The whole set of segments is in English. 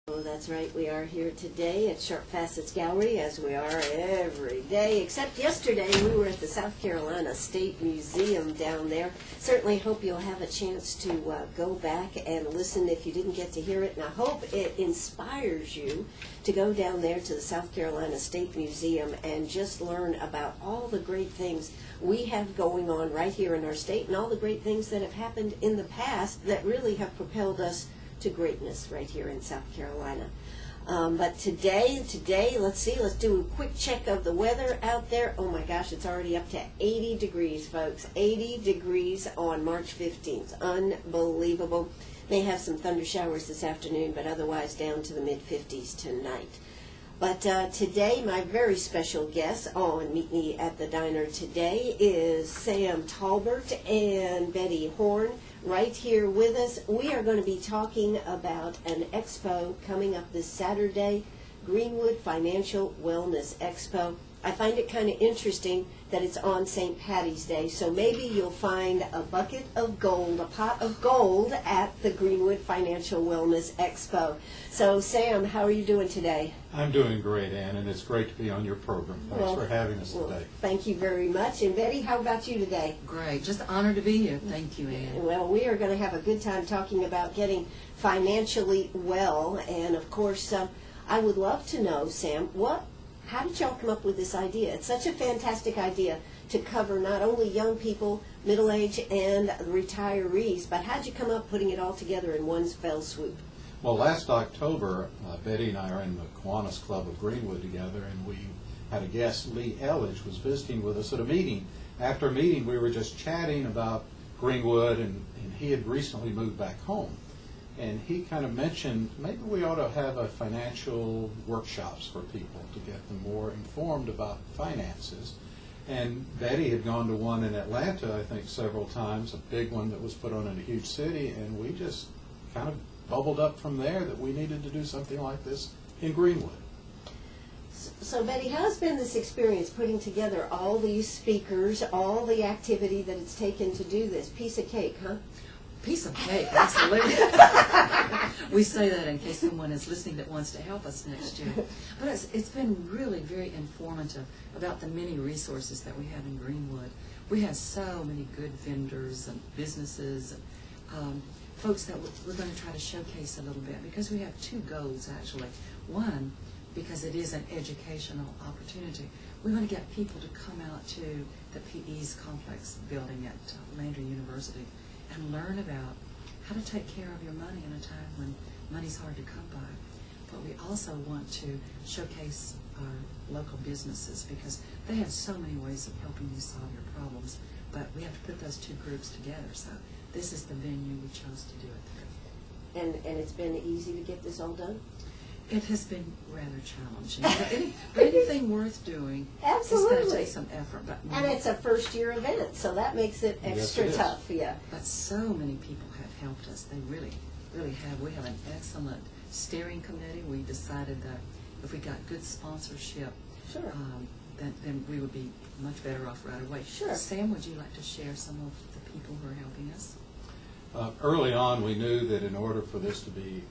Oh, that's right. We are here today at Sharp Facets Gallery, as we are every day, except yesterday we were at the South Carolina State Museum down there. Certainly hope you'll have a chance to go back and listen if you didn't get to hear it, and I hope it inspires you to go down there to the South Carolina State Museum and just learn about all the great things we have going on right here in our state and all the great things that have happened in the past that really have propelled us to greatness right here in South Carolina. But today, let's do a quick check of the weather out there. Oh my gosh, it's already up to 80 degrees, folks. 80 degrees on March 15th. Unbelievable. May have some thunder showers this afternoon, but otherwise down to the mid-50s tonight. But today, my very special guest on Meet Me at the Diner today is Sam Tolbert and Bettie Horne right here with us. We are going to be talking about an expo coming up this Saturday, Greenwood Financial Wellness Expo. I find it kind of interesting that it's on St. Patty's Day, so maybe you'll find a bucket of gold, a pot of gold at the Greenwood Financial Wellness Expo. So, Sam, how are you doing today? I'm doing great, Ann, and it's great to be on your program. Thanks for having us today. Thank you very much. And Betty, how about you today? Great. Just honored to be here. Thank you, Ann. Well, we are going to have a good time talking about getting financially well. And, of course, I would love to know, Sam, how did y'all come up with this idea? It's such a fantastic idea to cover not only young people, middle-aged, and retirees, but how'd you come up putting it all together in one fell swoop? Well, last October, Betty and I are in the Kiwanis Club of Greenwood together, and we had a guest, Lee Eller, was visiting with us at a meeting. After a meeting, we were just chatting about Greenwood, and he had recently moved back home. And he kind of mentioned maybe we ought to have a financial workshops for people to get them more informed about finances. And Betty had gone to one in Atlanta, I think, several times, a big one that was put on in a huge city, and we just kind of bubbled up from there that we needed to do something like this in Greenwood. So, Betty, how's been this experience putting together all these speakers, all the activity that it's taken to do this? Piece of cake, huh? Piece of cake, absolutely. We say that in case someone is listening that wants to help us next year. But it's been really very informative about the many resources that we have in Greenwood. We have so many good vendors and businesses and folks that we're going to try to showcase a little bit, because we have two goals, actually. One, because it is an educational opportunity, we want to get people to come out to the PE's complex building at Landry University and learn about how to take care of your money in a time when money's hard to come by. But we also want to showcase our local businesses, because they have so many ways of helping you solve your problems, but we have to put those two groups together. So this is the venue we chose to do it through. And it's been easy to get this all done? It has been rather challenging. But anything worth doing, Absolutely. It's going to take some effort. And it's a first-year event, so that makes it extra Yes, it is. tough, yeah. But so many people have helped us. They really, really have. We have an excellent steering committee. We decided that if we got good sponsorship, Sure. then we would be much better off right away. Sure. Sam, would you like to share some of the people who are helping us? Early on, we knew that in order for this to be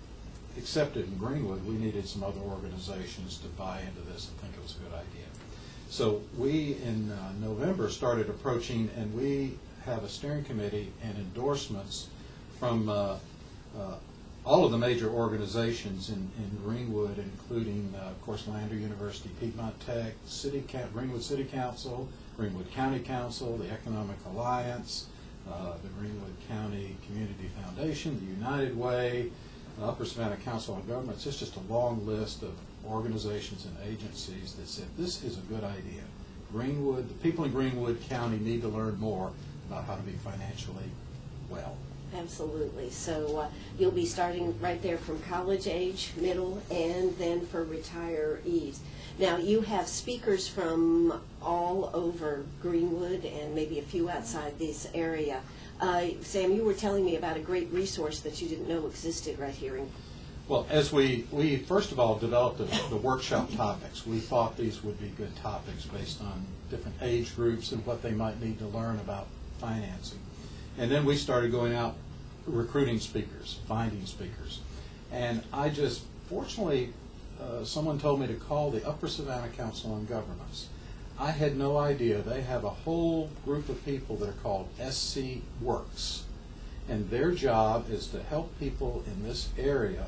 accepted in Greenwood, we needed some other organizations to buy into this and think it was a good idea. So we, in November, started approaching, and we have a steering committee and endorsements from all of the major organizations in Greenwood, including, of course, Landry University, Piedmont Tech, Greenwood City Council, Greenwood County Council, the Economic Alliance, the Greenwood County Community Foundation, the United Way, Upper Savannah Council on Governments. It's just a long list of organizations and agencies that said this is a good idea. Greenwood, the people in Greenwood County need to learn more about how to be financially well. Absolutely. So you'll be starting right there from college age, middle, and then for retirees. Now, you have speakers from all over Greenwood and maybe a few outside this area. Sam, you were telling me about a great resource that you didn't know existed right here. Well, as we first of all developed the workshop topics, we thought these would be good topics based on different age groups and what they might need to learn about financing. And then we started going out recruiting speakers, finding speakers. And I just fortunately, someone told me to call the Upper Savannah Council on Governments. I had no idea. They have a whole group of people that are called SC Works, and their job is to help people in this area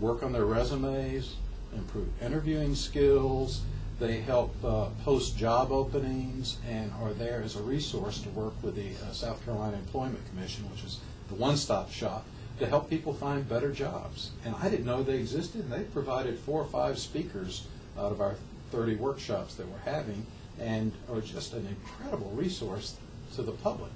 work on their resumes, improve interviewing skills. They help post job openings and are there as a resource to work with the South Carolina Employment Commission, which is the one-stop shop, to help people find better jobs. And I didn't know they existed. They provided 4 or 5 speakers out of our 30 workshops that we're having, and are just an incredible resource to the public.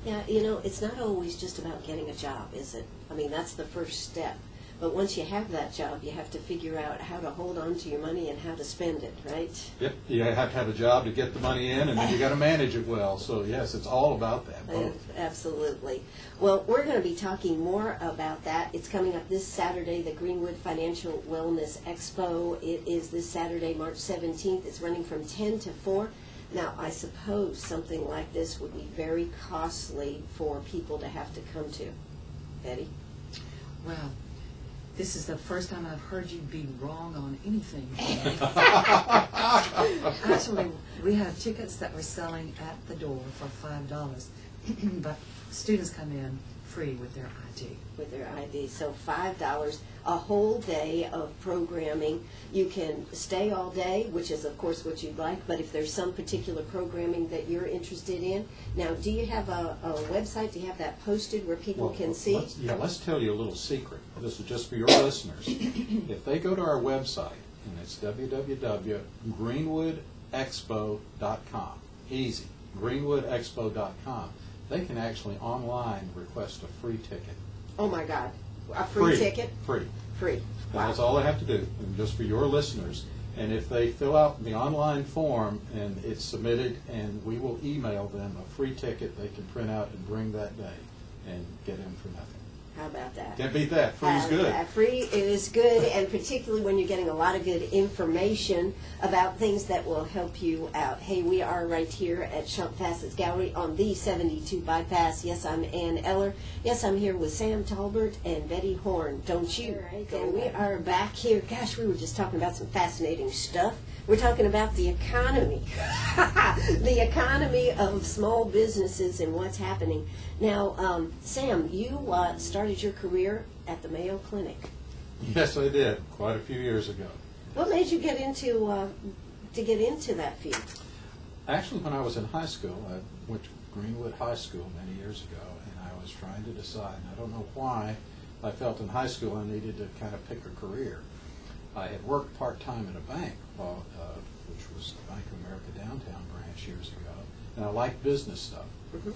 Yeah, it's not always just about getting a job, is it? I mean, that's the first step. But once you have that job, you have to figure out how to hold on to your money and how to spend it, right? Yep, you have to have a job to get the money in, and then you got to manage it well. So yes, it's all about that. Both. Absolutely. Well, we're going to be talking more about that. It's coming up this Saturday, the Greenwood Financial Wellness Expo. It is this Saturday, March 17th. It's running from 10 to 4. Now, I suppose something like this would be very costly for people to have to come to. Betty? Well, this is the first time I've heard you be wrong on anything. Actually, we have tickets that we're selling at the door for $5, but students come in free with their ID. With their ID. So $5, a whole day of programming. You can stay all day, which is, of course, what you'd like, but if there's some particular programming that you're interested in. Now, do you have a website? Do you have that posted where people can see? Let's tell you a little secret. This is just for your listeners. If they go to our website, and it's www.greenwoodexpo.com, easy, greenwoodexpo.com, they can actually online request a free ticket. Oh my God, a free ticket? Free. Free. And Wow. that's all they have to do, and just for your listeners. And if they fill out the online form and it's submitted, and we will email them a free ticket they can print out and bring that day and get in for nothing. How about that? Can't beat that. Free is good. Free is good, and particularly when you're getting a lot of good information about things that will help you out. Hey, we are right here at Sharp Facets Gallery on the 72 bypass. Yes, I'm Ann Eller. Yes, I'm here with Sam Tolbert and Bettie Horne. Don't you? Right. And we are back here. Gosh, we were just talking about some fascinating stuff. We're talking about the economy, the economy of small businesses and what's happening. Now, Sam, you started your career at the Mayo Clinic. Yes, I did, quite a few years ago. What made you get into that field? Actually, when I was in high school, I went to Greenwood High School many years ago, and I was trying to decide, and I don't know why, I felt in high school I needed to kind of pick a career. I had worked part-time at a bank, which was the Bank of America downtown branch years ago, and I liked business stuff. Mm-hmm.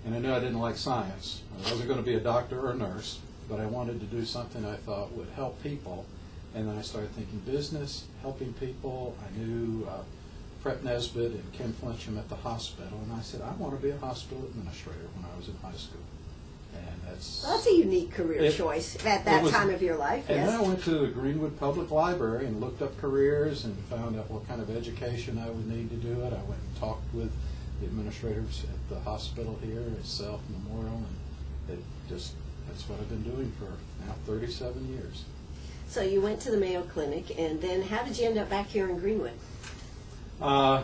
And I knew I didn't like science. I wasn't going to be a doctor or a nurse, but I wanted to do something I thought would help people. And then I started thinking business, helping people. I knew Prep Nesbitt and Kim Flincham at the hospital, and I said, I want to be a hospital administrator when I was in high school. And Well, that's a unique career choice at that time of your life, and yes. then I went to the Greenwood Public Library and looked up careers and found out what kind of education I would need to do it. I went and talked with the administrators at the hospital here at Self Memorial, and that's what I've been doing for now 37 years. So you went to the Mayo Clinic, and then how did you end up back here in Greenwood? I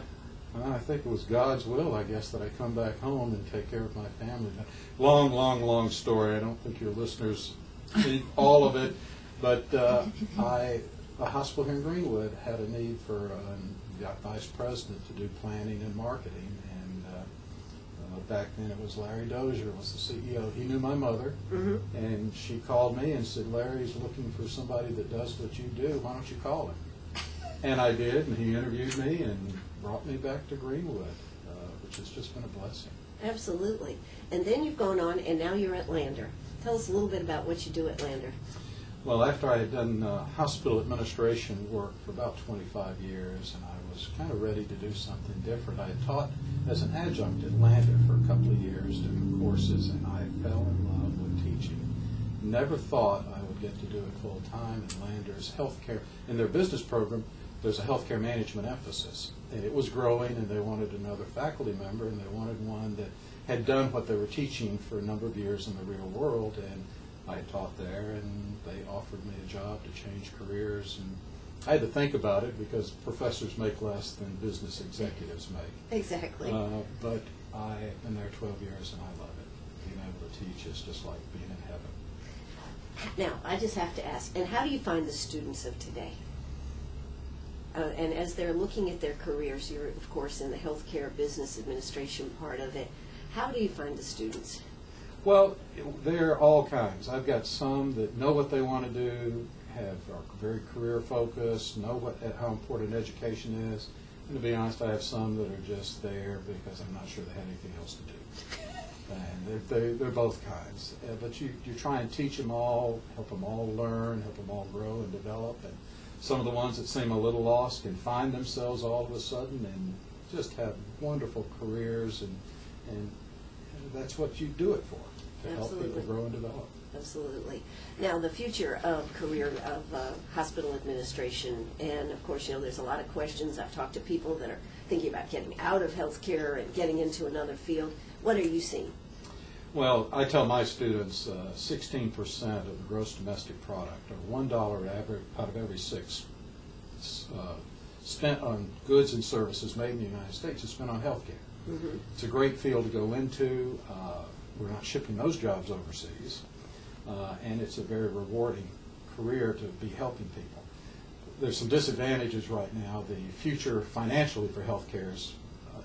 think it was God's will, I guess, that I come back home and take care of my family. Long story. I don't think your listeners need all of it, but the hospital here in Greenwood had a need for a vice president to do planning and marketing, and back then it was Larry Dozier was the CEO. He knew my mother, Mm-hmm. and she called me and said, Larry's looking for somebody that does what you do. Why don't you call him? And I did, and he interviewed me and brought me back to Greenwood, which has just been a blessing. Absolutely. And then you've gone on, and now you're at Lander. Tell us a little bit about what you do at Lander. Well, after I had done hospital administration work for about 25 years, and I was kind of ready to do something different, I had taught as an adjunct at Lander for a couple of years, different courses, and I fell in love with teaching. Never thought I would get to do it full time. And Lander's healthcare, in their business program, there's a healthcare management emphasis, and it was growing, and they wanted another faculty member, and they wanted one that had done what they were teaching for a number of years in the real world, and I had taught there, and they offered me a job to change careers, and I had to think about it because professors make less than business executives make. Exactly. But I've been there 12 years, and I love it. Being able to teach is just like being in heaven. Now, I just have to ask, and how do you find the students of today? And as they're looking at their careers, you're, of course, in the healthcare business administration part of it. How do you find the students? Well, they're all kinds. I've got some that know what they want to do, are very career focused, know how important education is. And to be honest, I have some that are just there because I'm not sure they have anything else to do. And they're both kinds. But you try and teach them all, help them all learn, help them all grow and develop. And some of the ones that seem a little lost can find themselves all of a sudden and just have wonderful careers. And that's what you do it for, to help people grow and develop. Absolutely. Now, the future of career of hospital administration, and of course, there's a lot of questions. I've talked to people that are thinking about getting out of healthcare and getting into another field. What are you seeing? Well, I tell my students 16% of the gross domestic product, or $1 out of every 6 spent on goods and services made in the United States is spent on healthcare. Mm-hmm. It's a great field to go into. We're not shipping those jobs overseas. And it's a very rewarding career to be helping people. There's some disadvantages right now. The future financially for healthcare is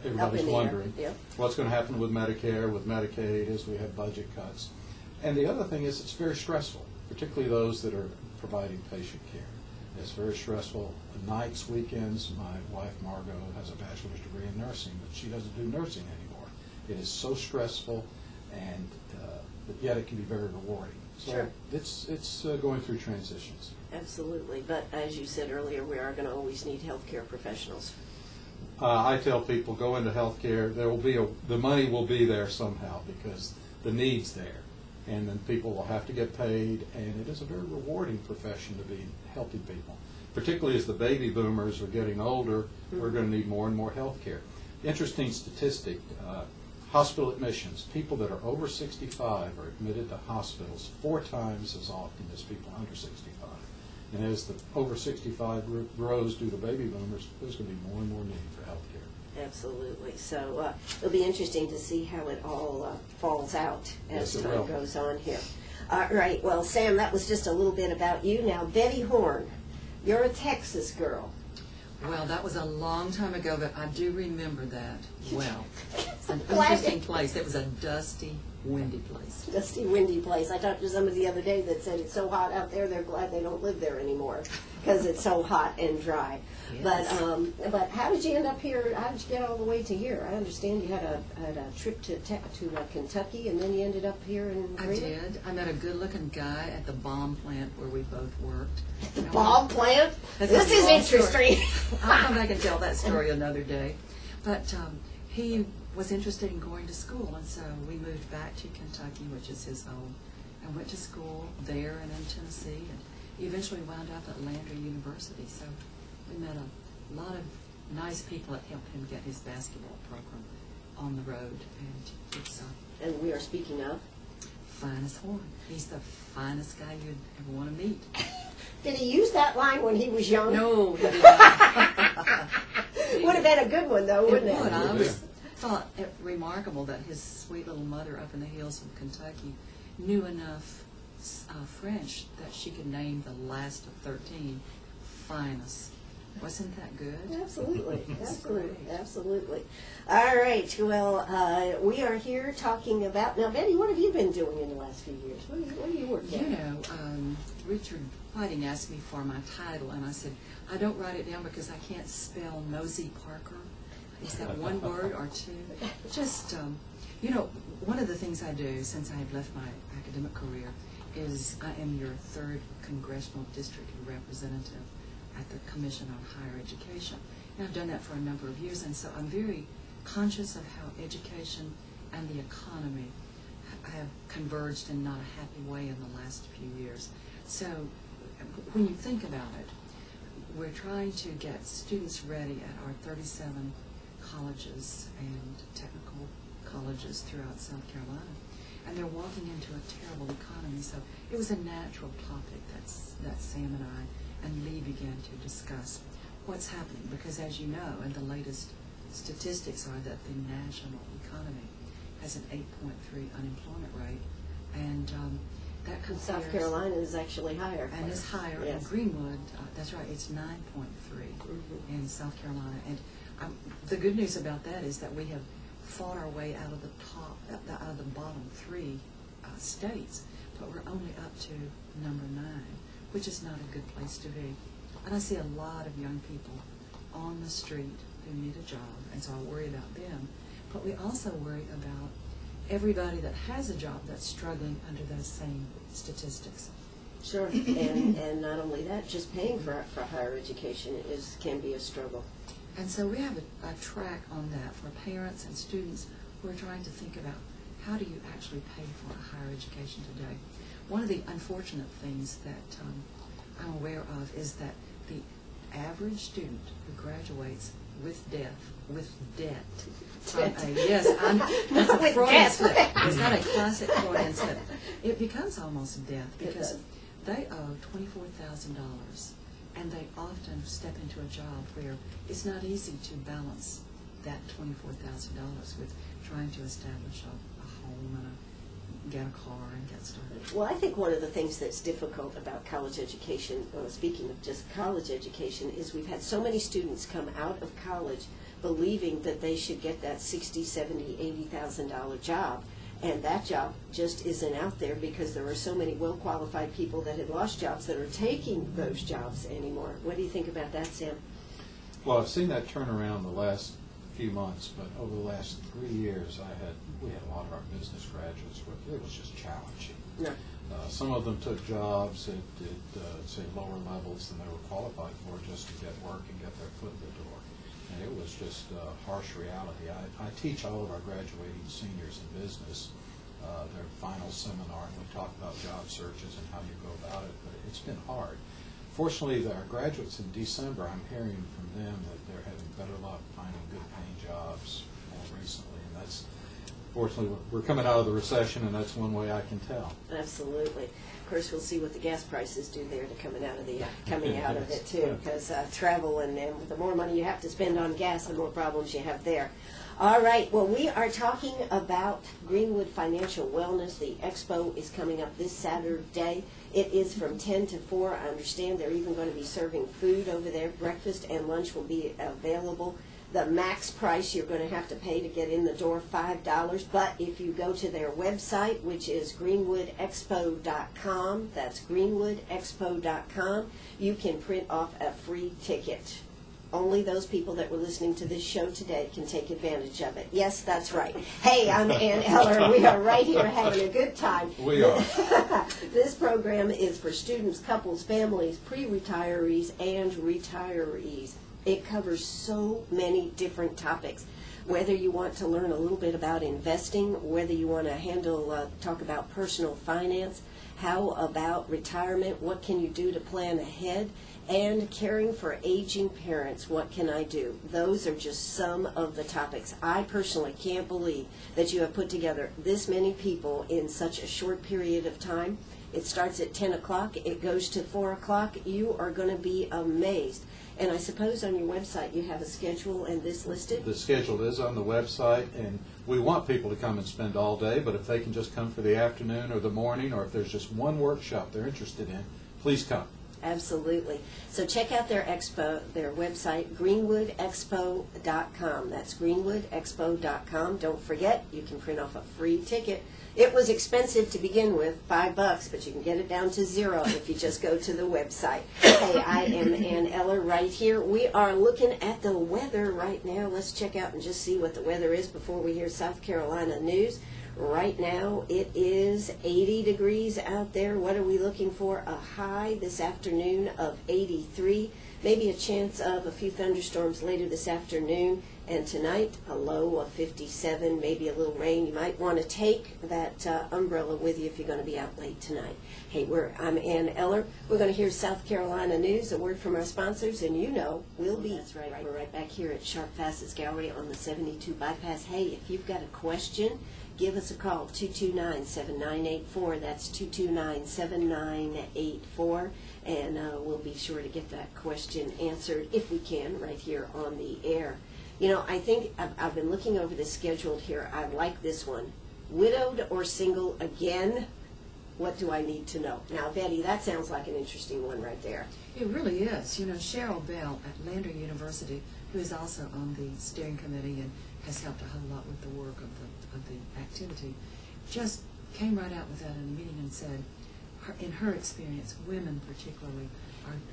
everybody's wondering what's going to happen with Medicare, with Medicaid, as we have budget cuts. And the other thing is it's very stressful, particularly those that are providing patient care. It's very stressful. Nights, weekends. My wife, Margot, has a bachelor's degree in nursing, but she doesn't do nursing anymore. It is so stressful, and but yet it can be very rewarding. So sure. It's going through transitions. Absolutely. But as you said earlier, we are going to always need healthcare professionals. I tell people, go into healthcare. There will be the money will be there somehow because the need's there, and then people will have to get paid. And it is a very rewarding profession to be helping people, particularly as the baby boomers are getting older. Mm-hmm. We're going to need more and more healthcare. Interesting statistic. Hospital admissions, people that are over 65 are admitted to hospitals 4 times as often as people under 65. And as the over 65 group grows due to baby boomers, there's going to be more and more need for health care. Absolutely. So it'll be interesting to see how it all falls out as time goes on here. All right. Well, Sam, that was just a little bit about you. Now, Bettie Horne, you're a Texas girl. Well, that was a long time ago, but I do remember that well. It's an interesting place. It was a dusty, windy place. Dusty, windy place. I talked to somebody the other day that said it's so hot out there, they're glad they don't live there anymore because it's so hot and dry. Yes. But how did you end up here? How did you get all the way to here? I understand you had a trip to Kentucky, and then you ended up here in Greenwood? I did. I met a good-looking guy at the bomb plant where we both worked. The bomb plant? This is interesting. I'll come back and tell that story another day. But he was interested in going to school, and so we moved back to Kentucky, which is his home, and went to school there and in Tennessee, and eventually wound up at Landry University. So we met a lot of nice people that helped him get his basketball program on the road, and it's and we are speaking of finest Horne. He's the finest guy you'd ever want to meet. Did he use that line when he was young? No, he did not. Would have been a good one, though, wouldn't it? Would. I always thought it remarkable that his sweet little mother up in the hills of Kentucky knew enough French that she could name the last of 13 finest. Wasn't that good? Absolutely, absolutely. All right, well, we are here talking about, now, Betty, what have you been doing in the last few years? What are you working on? Richard Whiting asked me for my title, and I said, I don't write it down because I can't spell Nosy Parker. Is that one word or two? Just, one of the things I do since I have left my academic career is I am your 3rd Congressional District Representative at the Commission on Higher Education. And I've done that for a number of years, and so I'm very conscious of how education and the economy have converged in not a happy way in the last few years. So when you think about it, we're trying to get students ready at our 37 colleges and technical colleges throughout South Carolina. and they're walking into a terrible economy. So it was a natural topic that Sam and I and Lee began to discuss what's happening, because as you know, and the latest statistics are that the national economy has an 8.3 unemployment rate, and that compares. South Carolina is actually higher. And is higher. Yes. In Greenwood, that's right, it's 9.3 in South Carolina. And the good news about that is that we have fought our way out of the out of the bottom 3 states, but we're only up to number 9, which is not a good place to be. And I see a lot of young people on the street who need a job, and so I worry about them. But we also worry about everybody that has a job that's struggling under those same statistics. Sure, and not only that, just paying for higher education can be a struggle. And so we have a track on that for parents and students who are trying to think about how do you actually pay for a higher education today. One of the unfortunate things that I'm aware of is that the average student who graduates with debt from that's a Freudian slip. Is that a classic Freudian slip? It becomes almost death because they owe $24,000, and they often step into a job where it's not easy to balance that $24,000 with trying to establish a home and get a car and get started. Well, I think one of the things that's difficult about college education, speaking of just college education, is we've had so many students come out of college believing that they should get that $60,000, $70,000, $80,000 job, and that job just isn't out there because there are so many well-qualified people that had lost jobs that are taking those jobs anymore. What do you think about that, Sam? Well, I've seen that turn around the last few months, but over the last 3 years, we had a lot of our business graduates with it was just challenging. No. Some of them took jobs at say lower levels than they were qualified for just to get work and get their foot in the door. And it was just a harsh reality. I teach all of our graduating seniors in business their final seminar, and we talk about job searches and how you go about it, but it's been hard. Fortunately, our graduates in December, I'm hearing from them that they're having better luck finding good paying jobs more recently, and that's, fortunately, we're coming out of the recession, and that's one way I can tell. Absolutely. Of course, we'll see what the gas prices do there to coming out of it too, because travel and the more money you have to spend on gas, the more problems you have there. All right. Well, we are talking about Greenwood Financial Wellness. The expo is coming up this Saturday. It is from 10 to 4. I understand they're even going to be serving food over there. Breakfast and lunch will be available. The max price you're going to have to pay to get in the door, $5. But if you go to their website, which is greenwoodexpo.com, that's greenwoodexpo.com, you can print off a free ticket. Only those people that were listening to this show today can take advantage of it. Yes, that's right. Hey, I'm Ann Eller. We are right here having a good time. We are. This program is for students, couples, families, pre-retirees, and retirees. It covers so many different topics. Whether you want to learn a little bit about investing, whether you want to talk about personal finance, how about retirement, what can you do to plan ahead, and caring for aging parents, what can I do? Those are just some of the topics. I personally can't believe that you have put together this many people in such a short period of time. It starts at 10 o'clock, it goes to 4 o'clock. You are going to be amazed. And I suppose on your website you have a schedule and this listed? The schedule is on the website, and we want people to come and spend all day, but if they can just come for the afternoon or the morning, or if there's just one workshop they're interested in, please come. Absolutely. So check out their website, greenwoodexpo.com. That's greenwoodexpo.com. Don't forget, you can print off a free ticket. It was expensive to begin with, $5, but you can get it down to $0 if you just go to the website. Hey, I am Ann Eller right here. We are looking at the weather right now. Let's check out and just see what the weather is before we hear South Carolina news. Right now, it is 80 degrees out there. What are we looking for? A high this afternoon of 83. Maybe a chance of a few thunderstorms later this afternoon. And tonight, a low of 57, maybe a little rain. You might want to take that umbrella with you if you're going to be out late tonight. Hey, I'm Ann Eller. We're going to hear South Carolina news, a word from our sponsors, and you know we'll be. That's right. We're right back here at Sharp Facets Gallery on the 72 bypass. Hey, if you've got a question, give us a call, 229-7984. That's 229-7984. And we'll be sure to get that question answered, if we can, right here on the air. You know, I think I've been looking over the schedule here. I like this one. Widowed or single again? What do I need to know? Now, Betty, that sounds like an interesting one right there. It really is. You know, Cheryl Bell at Lander University, who is also on the steering committee and has helped a whole lot with the work of the activity, just came right out with that in a meeting and said, in her experience, women particularly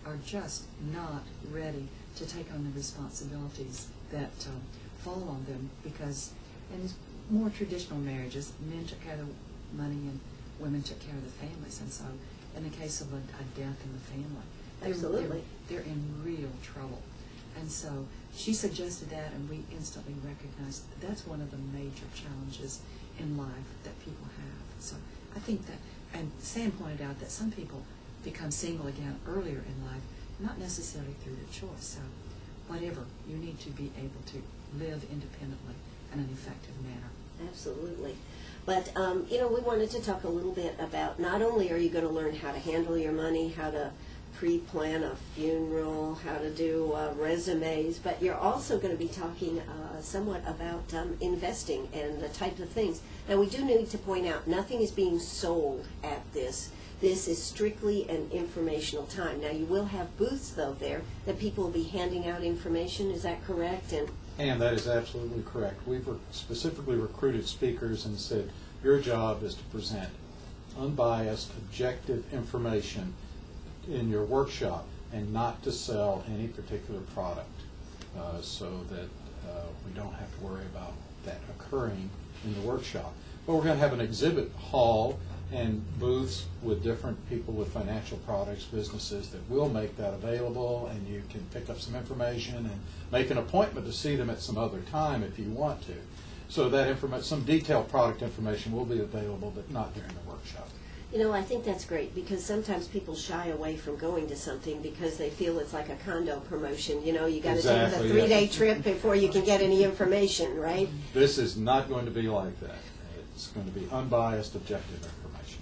are just not ready to take on the responsibilities that fall on them, because in more traditional marriages, men took care of the money and women took care of the families, and so in the case of a death in the family, Absolutely. they're in real trouble. And so she suggested that, and we instantly recognized that that's one of the major challenges in life that people have. So I think that, and Sam pointed out that some people become single again earlier in life, not necessarily through their choice. So whatever, you need to be able to live independently in an effective manner. Absolutely. But, you know, we wanted to talk a little bit about, not only are you going to learn how to handle your money, how to pre-plan a funeral, how to do resumes, but you're also going to be talking somewhat about investing and the type of things. Now, we do need to point out, nothing is being sold at this. This is strictly an informational time. Now, you will have booths, though, there that people will be handing out information. Is that correct? And that is absolutely correct. We've specifically recruited speakers and said, your job is to present unbiased, objective information in your workshop and not to sell any particular product, so that we don't have to worry about that occurring in the workshop. But we're going to have an exhibit hall and booths with different people with financial products, businesses that will make that available, and you can pick up some information and make an appointment to see them at some other time if you want to. So that some detailed product information will be available, but not during the workshop. You know, I think that's great, because sometimes people shy away from going to something because they feel it's like a condo promotion. You know, you got to Exactly, take the 3-day trip before you can get any information, right? This is not going to be like that. It's going to be unbiased, objective information.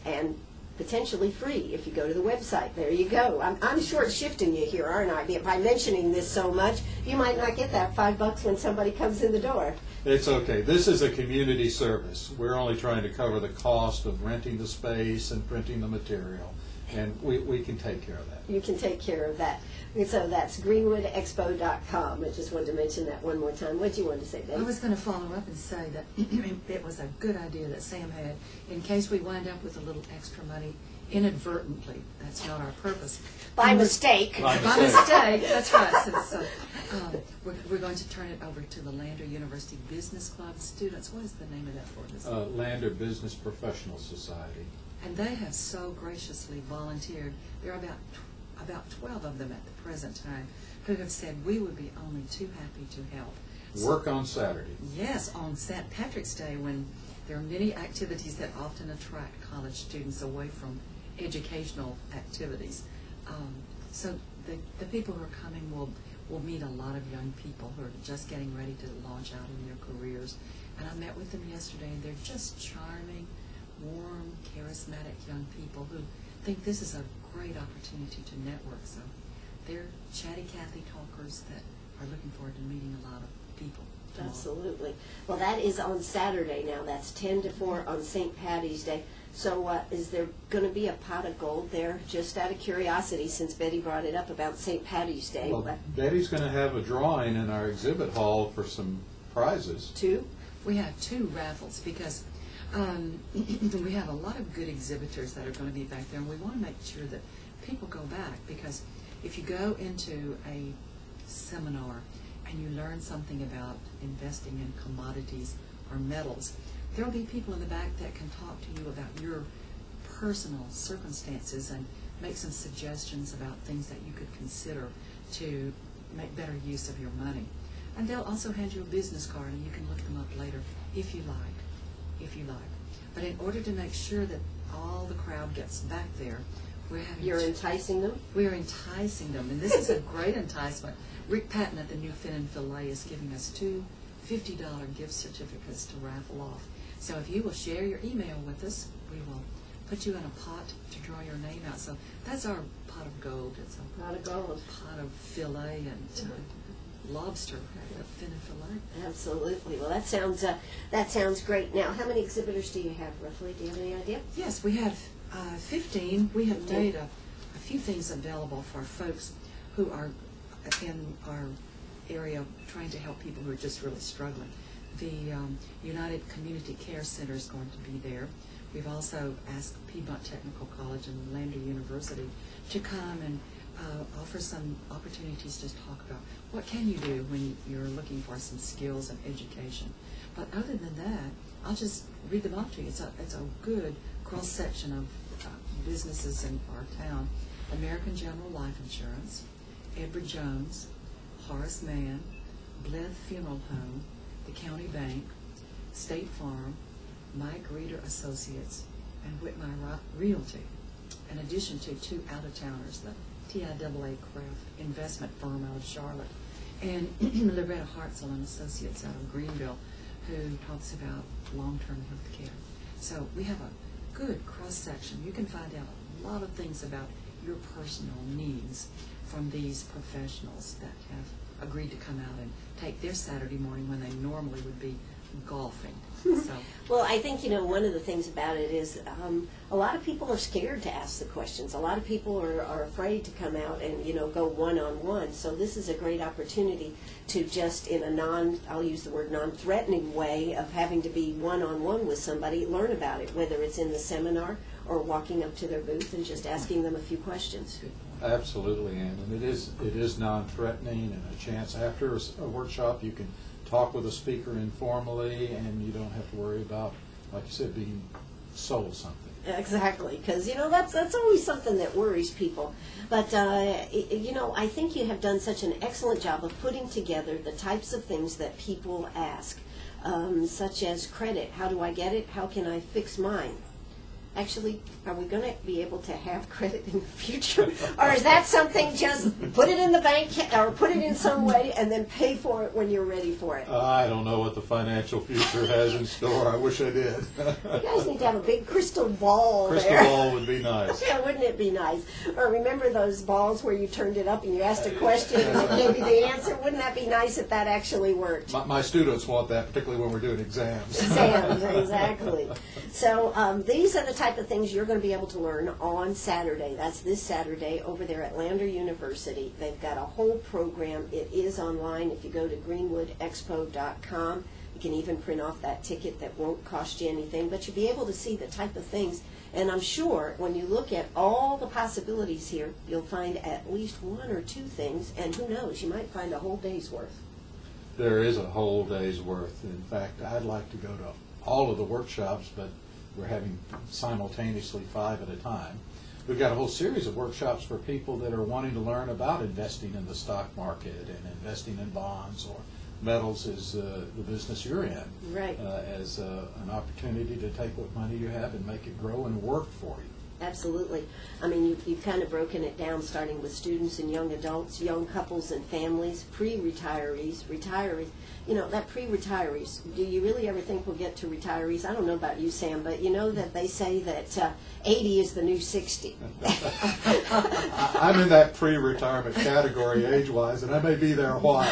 And potentially free if you go to the website. There you go. I'm short-shifting you here, aren't I? By mentioning this so much, you might not get that $5 when somebody comes in the door. It's okay. This is a community service. We're only trying to cover the cost of renting the space and printing the material, and we can take care of that. You can take care of that. And so that's greenwoodexpo.com. I just wanted to mention that one more time. What do you want to say, Betty? I was going to follow up and say that it was a good idea that Sam had, in case we wind up with a little extra money inadvertently. That's not our purpose. By mistake. By By mistake, that's right. So, we're going to turn it over to the Lander University Business Club students. What is the name of that for us? Lander Business Professional Society. And they have so graciously volunteered. There are about 12 of them at the present time who have said we would be only too happy to help. Work on Saturday. Yes, on St. Patrick's Day, when there are many activities that often attract college students away from educational activities. So the people who are coming will meet a lot of young people who are just getting ready to launch out in their careers. And I met with them yesterday, and they're just charming, warm, charismatic young people who think this is a great opportunity to network. So they're chatty Cathy talkers that are looking forward to meeting a lot of people tomorrow. Absolutely. Well, that is on Saturday now. That's 10 to 4 on St. Patty's Day. So is there going to be a pot of gold there? Just out of curiosity, since Betty brought it up about St. Patty's Day. Well, Betty's going to have a drawing in our exhibit hall for some prizes. 2? We have 2 raffles because we have a lot of good exhibitors that are going to be back there, and we want to make sure that people go back, because if you go into a seminar and you learn something about investing in commodities or metals, there will be people in the back that can talk to you about your personal circumstances and make some suggestions about things that you could consider to make better use of your money. And they'll also hand you a business card, and you can look them up later if you like. But in order to make sure that all the crowd gets back there, You're enticing them? We're enticing them, and this is a great enticement. Rick Patton at the New Fin and Fillet is giving us 2 $50 gift certificates to raffle off. So if you will share your email with us, we will put you in a pot to draw your name out. So that's our pot of gold. It's a Pot of gold. pot of fillet and lobster, fin and fillet. Absolutely. Well, that sounds great. Now, how many exhibitors do you have roughly? Do you have any idea? Yes, we have 15. We have made a few things available for folks who are in our area trying to help people who are just really struggling. The United Community Care Center is going to be there. We've also asked Piedmont Technical College and Lander University to come and offer some opportunities to talk about what can you do when you're looking for some skills and education. But other than that, I'll just read them off to you. It's a good cross-section of businesses in our town. American General Life Insurance, Edward Jones, Horace Mann, Blythe Funeral Home, the County Bank, State Farm, Mike Reeder Associates, and Whitmire Realty, in addition to 2 out-of-towners, the TIAA Craft Investment Firm out of Charlotte, and Loretta Hartzell and Associates out of Greenville, who talks about long-term health care. So we have a good cross-section. You can find out a lot of things about your personal needs from these professionals that have agreed to come out and take their Saturday morning when they normally would be golfing. So, Well, I think, one of the things about it is a lot of people are scared to ask the questions. A lot of people are afraid to come out and, go one-on-one. So this is a great opportunity to just, in a I'll use the word non-threatening way of having to be one-on-one with somebody, learn about it, whether it's in the seminar or walking up to their booth and just asking them a few questions. Absolutely, Ann, and it is non-threatening, and a chance after a workshop you can talk with a speaker informally, and you don't have to worry about, like you said, being sold something. Exactly, because that's always something that worries people. But I think you have done such an excellent job of putting together the types of things that people ask, such as credit. How do I get it? How can I fix mine? Actually, are we going to be able to have credit in the future? Or is that something just put it in the bank or put it in some way and then pay for it when you're ready for it? I don't know what the financial future has in store. I wish I did. You guys need to have a big crystal ball Crystal there. ball would be nice. Yeah, wouldn't it be nice? Or remember those balls where you turned it up and you asked a question and they gave you the answer? Wouldn't that be nice if that actually worked? My students want that, particularly when we're doing exams. Exams, exactly. So these are the type of things you're going to be able to learn on Saturday. That's this Saturday over there at Lander University. They've got a whole program. It is online. If you go to greenwoodexpo.com, you can even print off that ticket that won't cost you anything, but you'll be able to see the type of things. And I'm sure when you look at all the possibilities here, you'll find at least 1 or 2 things, and who knows, you might find a whole day's worth. There is a whole day's worth. In fact, I'd like to go to all of the workshops, but we're having simultaneously 5 at a time. We've got a whole series of workshops for people that are wanting to learn about investing in the stock market and investing in bonds or metals is the business you're in. Right. As an opportunity to take what money you have and make it grow and work for you. Absolutely. I mean, you've kind of broken it down, starting with students and young adults, young couples and families, pre-retirees, retirees. That pre-retirees, do you really ever think we'll get to retirees? I don't know about you, Sam, but you know that they say that 80 is the new 60. I'm in that pre-retirement category age-wise, and I may be there a while.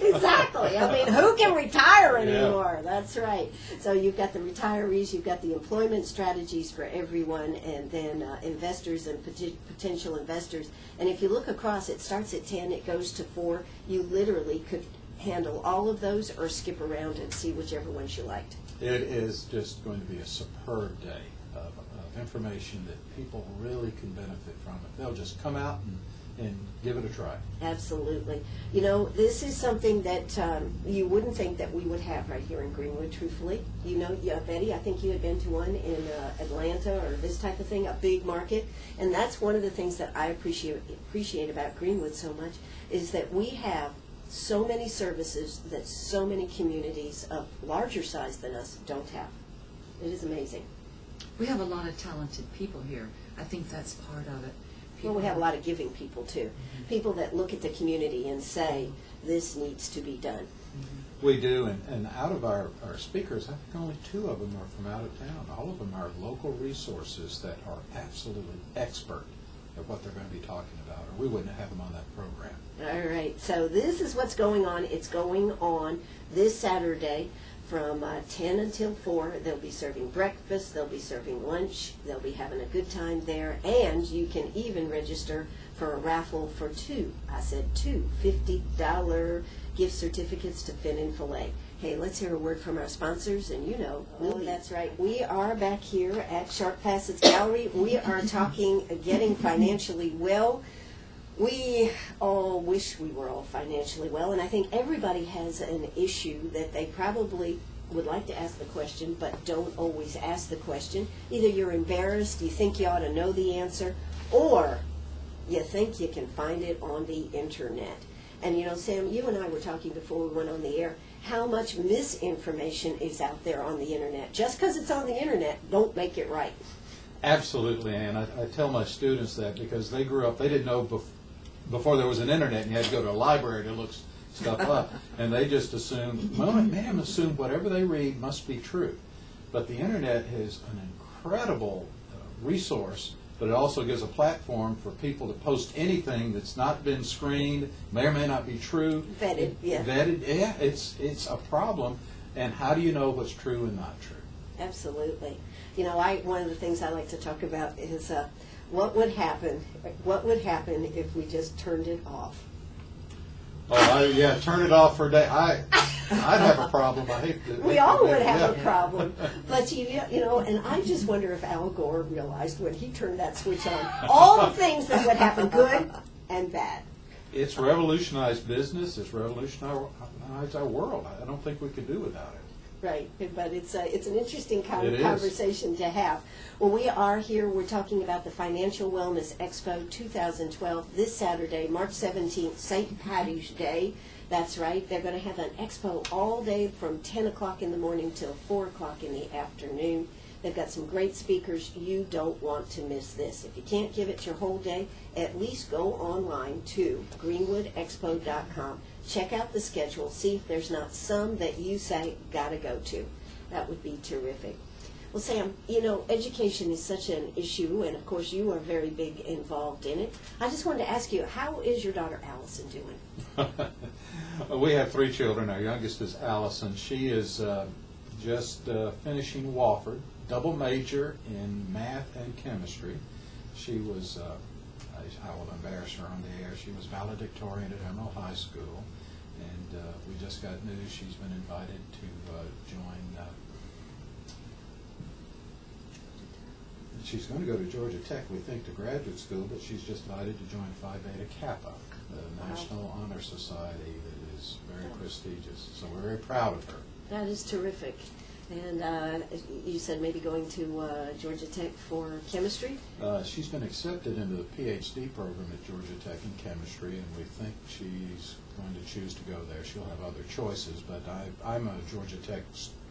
Exactly. I mean, who can retire anymore? Yeah. That's right. So you've got the retirees, you've got the employment strategies for everyone, and then investors and potential investors. And if you look across, it starts at 10, it goes to 4. You literally could handle all of those or skip around and see whichever ones you liked. It is just going to be a superb day of information that people really can benefit from it. They'll just come out and give it a try. Absolutely. This is something that you wouldn't think that we would have right here in Greenwood, truthfully. Betty, I think you had been to one in Atlanta or this type of thing, a big market. And that's one of the things that I appreciate about Greenwood so much, is that we have so many services that so many communities of larger size than us don't have. It is amazing. we have a lot of talented people here. I think that's part of it. Well, we have a lot of giving people, too. Mm-hmm. People that look at the community and say, this needs to be done. Mm-hmm. We do, and out of our speakers, I think only 2 of them are from out of town. All of them are local resources that are absolutely expert at what they're going to be talking about, or we wouldn't have them on that program. All right, so this is what's going on. It's going on this Saturday from 10 until 4. They'll be serving breakfast, they'll be serving lunch, they'll be having a good time there, and you can even register for a raffle for 2. I said 2 $50 gift certificates to Fin and Filet. Hey, let's hear a word from our sponsors, and that's right. We are back here at Sharp Facets Gallery. We are talking getting financially well. We all wish we were all financially well, and I think everybody has an issue that they probably would like to ask the question, but don't always ask the question. Either you're embarrassed, you think you ought to know the answer, or you think you can find it on the internet. And Sam, you and I were talking before we went on the air, how much misinformation is out there on the internet. Just because it's on the internet, don't make it right. Absolutely, Ann. I tell my students that because they grew up, they didn't know before there was an internet and you had to go to a library to look stuff up, and they just assumed, assumed whatever they read must be true. But the internet is an incredible resource, but it also gives a platform for people to post anything that's not been screened, may or may not be true. Vetted, yeah. Vetted, yeah. It's a problem, and how do you know what's true and not true? Absolutely. One of the things I like to talk about is what would happen if we just turned it off? Oh, turn it off for a day. I'd have a problem. We all would have a problem. But, and I just wonder if Al Gore realized when he turned that switch on, all the things that would happen, good and bad. It's revolutionized business. It's revolutionized our world. I don't think we could do without it. Right, but it's an interesting kind of conversation to have. Well, we are here. We're talking about the Financial Wellness Expo 2012 this Saturday, March 17th, St. Paddy's Day. That's right. They're going to have an expo all day from 10 o'clock in the morning till 4 o'clock in the afternoon. They've got some great speakers. You don't want to miss this. If you can't give it your whole day, at least go online to greenwoodexpo.com. Check out the schedule. See if there's not some that you say, gotta go to. That would be terrific. Well, Sam, education is such an issue, and of course you are very big involved in it. I just wanted to ask you, how is your daughter Allison doing? We have 3 children. Our youngest is Allison. She is just finishing Wofford, double major in math and chemistry. She was, I will embarrass her on the air, she was valedictorian at Emerald High School, and we just got news she's been invited to join, she's going to go to Georgia Tech, we think, to graduate school, but she's just invited to join Phi Beta Kappa, the National Honor Society that is very prestigious. So we're very proud of her. That is terrific. And you said maybe going to Georgia Tech for chemistry? She's been accepted into the PhD program at Georgia Tech in chemistry, and we think she's going to choose to go there. She'll have other choices, but I'm a Georgia Tech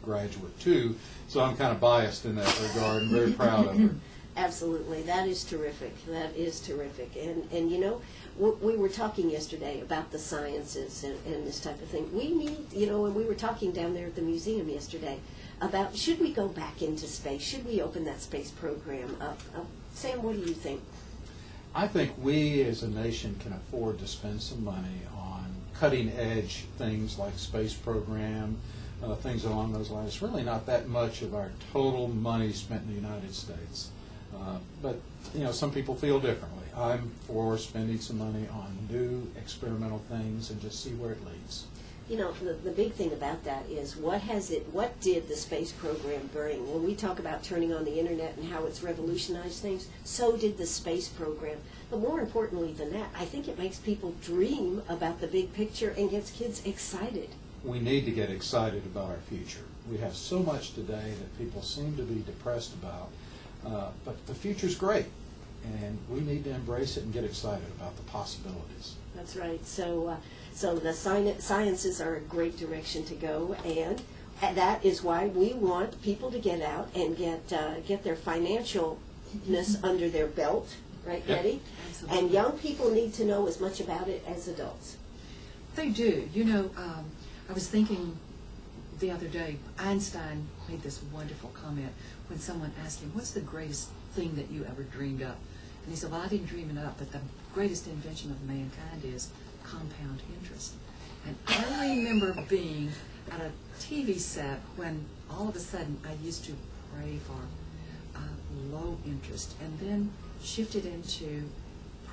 graduate too, so I'm kind of biased in that regard and very proud of her. Absolutely. That is terrific. That is terrific. And we were talking yesterday about the sciences and this type of thing. We need, and we were talking down there at the museum yesterday about should we go back into space? Should we open that space program up? Sam, what do you think? I think we as a nation can afford to spend some money on cutting edge things like space program, things along those lines. It's really not that much of our total money spent in the United States. But, some people feel differently. I'm for spending some money on new experimental things and just see where it leads. The big thing about that is what did the space program bring? When we talk about turning on the internet and how it's revolutionized things, so did the space program. But more importantly than that, I think it makes people dream about the big picture and gets kids excited. We need to get excited about our future. We have so much today that people seem to be depressed about, but the future's great, and we need to embrace it and get excited about the possibilities. That's right. So the sciences are a great direction to go, and that is why we want people to get out and get their financialness under their belt, right, Betty? Absolutely. And young people need to know as much about it as adults. They do. I was thinking the other day, Einstein made this wonderful comment when someone asked him, what's the greatest thing that you ever dreamed up? And he said, well, I didn't dream it up, but the greatest invention of mankind is compound interest. And I remember being at a TV set when all of a sudden I used to pray for low interest and then shifted into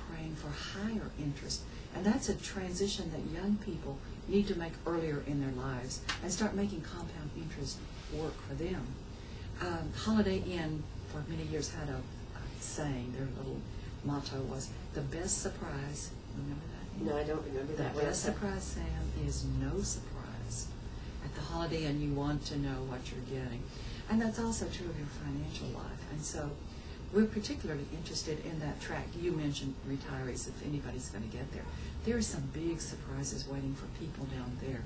praying for higher interest. And that's a transition that young people need to make earlier in their lives and start making compound interest work for them. Holiday Inn for many years had a saying, their little motto was, the best surprise, remember that? No, I don't remember that. The best surprise, Sam, is no surprise. At the Holiday Inn, you want to know what you're getting. And that's also true of your financial life. And so we're particularly interested in that track. You mentioned retirees, if anybody's going to get there. There are some big surprises waiting for people down there.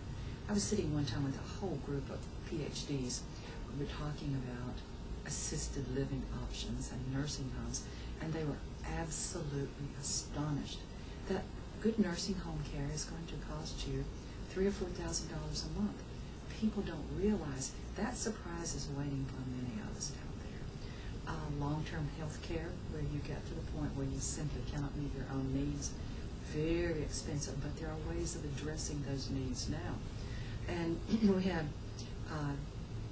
I was sitting one time with a whole group of PhDs. We were talking about assisted living options and nursing homes, and they were absolutely astonished that good nursing home care is going to cost you $3,000 or $4,000 a month. People don't realize that surprise is waiting for many of us down there. Long-term health care, where you get to the point where you simply cannot meet your own needs, very expensive, but there are ways of addressing those needs now. And we had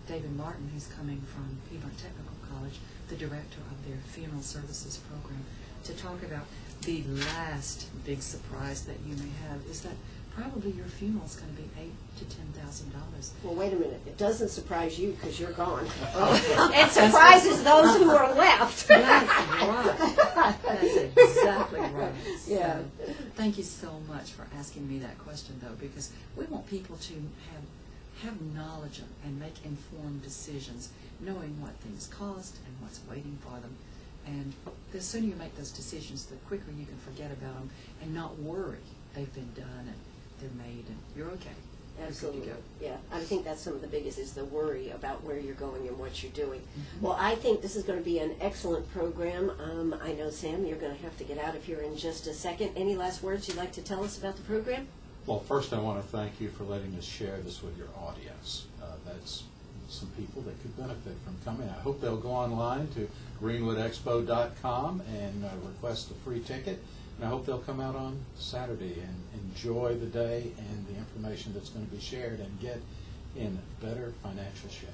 David Martin, who's coming from Piedmont Technical College, the director of their funeral services program, to talk about the last big surprise that you may have is that probably your funeral is going to be $8,000 to $10,000. Well, wait a minute. It doesn't surprise you because you're gone. It surprises those who are left. That's right. That's exactly right. Yeah. So, thank you so much for asking me that question, though, because we want people to have knowledge and make informed decisions, knowing what things cost and what's waiting for them. And the sooner you make those decisions, the quicker you can forget about them and not worry. They've been done and they're made and you're okay. Absolutely. You're good to go. Yeah. I think that's some of the biggest is the worry about where you're going and what you're doing. Mm-hmm. Well, I think this is going to be an excellent program. I know, Sam, you're going to have to get out of here in just a second. Any last words you'd like to tell us about the program? Well, first I want to thank you for letting us share this with your audience. That's some people that could benefit from coming. I hope they'll go online to greenwoodexpo.com and request a free ticket. And I hope they'll come out on Saturday and enjoy the day and the information that's going to be shared and get in better financial shape.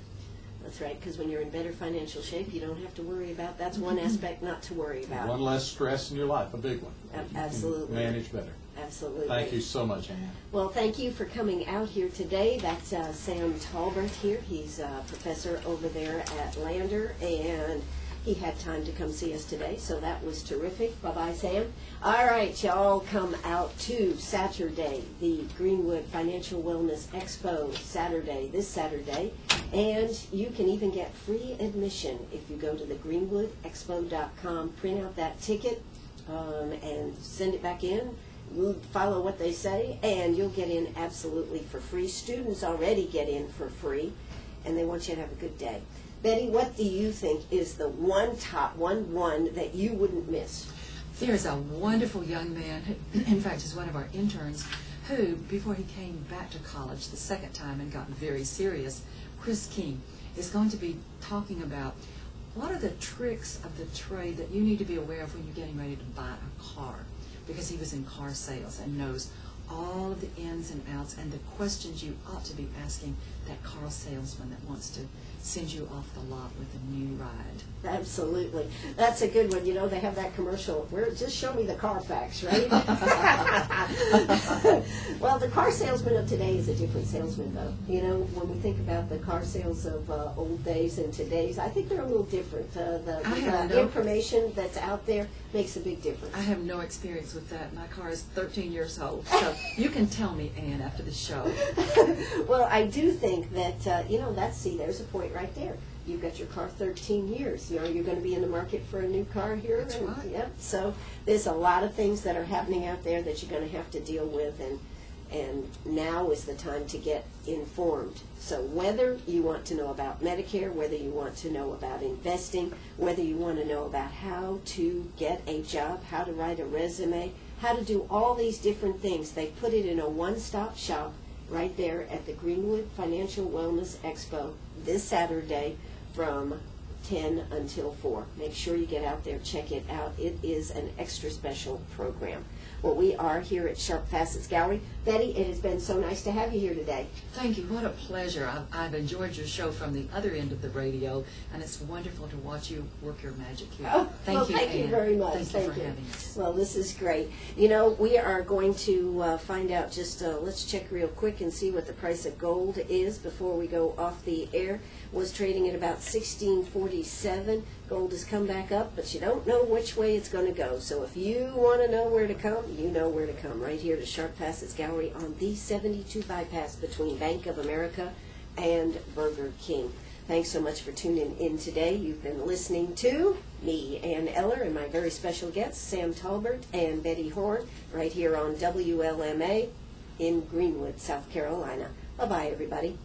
That's right, because when you're in better financial shape, you don't have to worry about, that's one aspect not to worry about. One less stress in your life, a big one. Absolutely. You can manage better. Absolutely. Thank you so much, Ann. Well, thank you for coming out here today. That's Sam Tolbert here. He's a professor over there at Lander, and he had time to come see us today, so that was terrific. Bye-bye, Sam. All right, y'all come out to Saturday, the Greenwood Financial Wellness Expo, this Saturday, and you can even get free admission if you go to the greenwoodexpo.com, print out that ticket, and send it back in. We'll follow what they say, and you'll get in absolutely for free. Students already get in for free, and they want you to have a good day. Betty, what do you think is the one that you wouldn't miss? There's a wonderful young man, who, in fact, is one of our interns, who, before he came back to college the second time and got very serious, Chris King, is going to be talking about what are the tricks of the trade that you need to be aware of when you're getting ready to buy a car, because he was in car sales and knows all of the ins and outs and the questions you ought to be asking that car salesman that wants to send you off the lot with a new ride. Absolutely. That's a good one. You know, they have that commercial where just show me the Carfax, right? Well, the car salesman of today is a different salesman, though. You know, when we think about the car sales of old days and today's, I think they're a little different. The information that's out there makes a big difference. I have no experience with that. My car is 13 years old, so you can tell me, Ann, after the show. Well, I do think that, there's a point right there. You've got your car 13 years. You know, you're going to be in the market for a new car here. That's right. Yep. So there's a lot of things that are happening out there that you're going to have to deal with, and now is the time to get informed. So whether you want to know about Medicare, whether you want to know about investing, whether you want to know about how to get a job, how to write a resume, how to do all these different things, they put it in a one-stop shop right there at the Greenwood Financial Wellness Expo this Saturday from 10 until 4. Make sure you get out there, check it out. It is an extra special program. Well, we are here at Sharp Facets Gallery. Betty, it has been so nice to have you here today. Thank you. What a pleasure. I've enjoyed your show from the other end of the radio, and it's wonderful to watch you work your magic here. Oh, thank you Ann. very much. Thank you for having us. Well, this is great. You know, we are going to find out just, let's check real quick and see what the price of gold is before we go off the air. Was trading at about $16.47. Gold has come back up, but you don't know which way it's going to go. So if you want to know where to come, you know where to come. Right here to Sharp Facets Gallery on the 72 bypass between Bank of America and Burger King. Thanks so much for tuning in today. You've been listening to me, Ann Eller, and my very special guests, Sam Tolbert and Bettie Horne, right here on WLMA in Greenwood, South Carolina. Bye-bye, everybody.